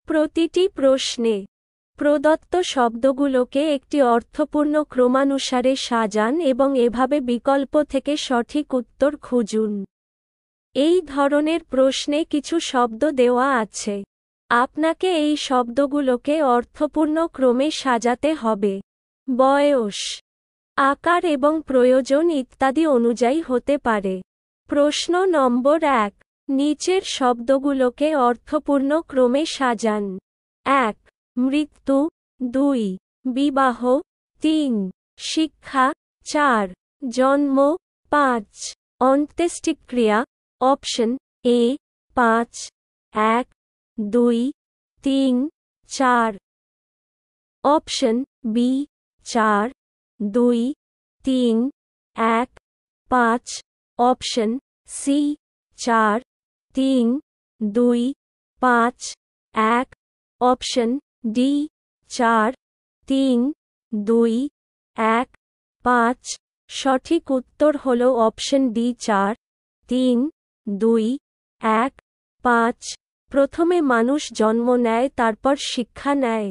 প্রতিটি প্রশ্নে প্রদত্ত শব্দগুলোকে একটি অর্থপূর্ণ ক্রমানুসারে সাজান এবং এভাবে বিকল্প থেকে সঠিক উত্তর খুঁজুন। এই ধরনের প্রশ্নে কিছু শব্দ দেওয়া আছে। আপনাকে এই শব্দগুলোকে অর্থপূর্ণ ক্রমে সাজাতে হবে। বয়স, আকার এবং প্রয়োজন ইত্যাদি অনুযায়ী হতে পারে। প্রশ্ন নম্বর 1, নিচের শব্দগুলোকে অর্থপূর্ণ ক্রমে সাজান। 1. মৃত্যু, 2. বিবাহ, 3. শিক্ষা, 4. জন্ম, 5. অন্ত্যেষ্টিক্রিয়া। Option A 5, 1, 2, 3, 4। Option B 4, 2, 3, 1, 5। Option C 4, 3, 2, 5, 1। Option D 4, 3, 2, 1, 5। সঠিক উত্তর হল অপশন ডি 4, 3, 2, 1, 5। প্রথমে মানুষ জন্ম নেয়, তারপর শিক্ষা নেয়।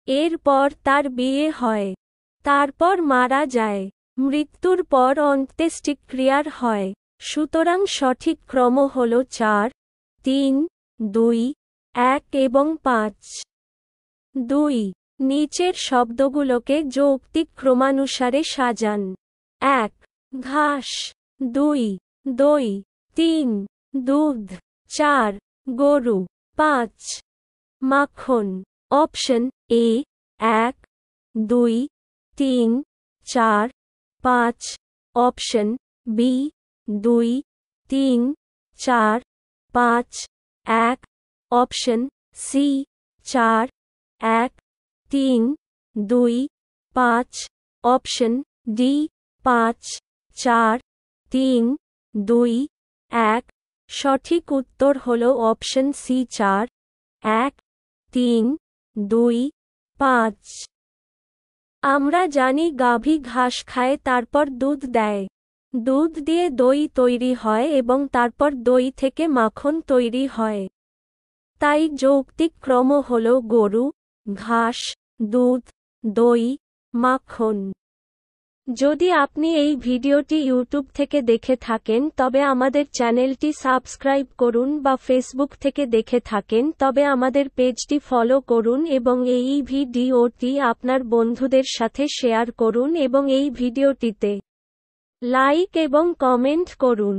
এরপর তার বিয়ে হয়, তারপর মারা যায়। মৃত্যুর পর অন্ত্যেষ্টিক্রিয়ার হয়। সুতরাং সঠিক ক্রম হল 4, 3, 2, 1 এবং 5। 2. নিচের শব্দগুলোকে যৌক্তিক ক্রমানুসারে সাজান। 1. ঘাস, 2. দই, 3. দুধ, 4. গরু, 5. মাখন। Option A 1, 2, 3, 4, 5। Option B 2, 3, 4, 5, 1। Option C 4, 1, 3, 2, 5। Option D 5, 4, 3, 2, 1। সঠিক উত্তর হল অপশন সি 4, 1, 3, 2, 5। আমরা জানি গাভী ঘাস খায়, তারপর দুধ দেয়। দুধ দিয়ে দই তৈরি হয় এবং তারপর দই থেকে মাখন তৈরি হয়। তাই যৌক্তিক ক্রম হল গরু, ঘাস, দুধ, দই, মাখন। যদি আপনি এই ভিডিওটি ইউটিউব থেকে দেখে থাকেন তবে আমাদের চ্যানেলটি সাবস্ক্রাইব করুন, বা ফেসবুক থেকে দেখে থাকেন তবে আমাদের পেজটি ফলো করুন এবং এই ভিডিওটি আপনার বন্ধুদের সাথে শেয়ার করুন এবং এই ভিডিওটিতে লাইক এবং কমেন্ট করুন।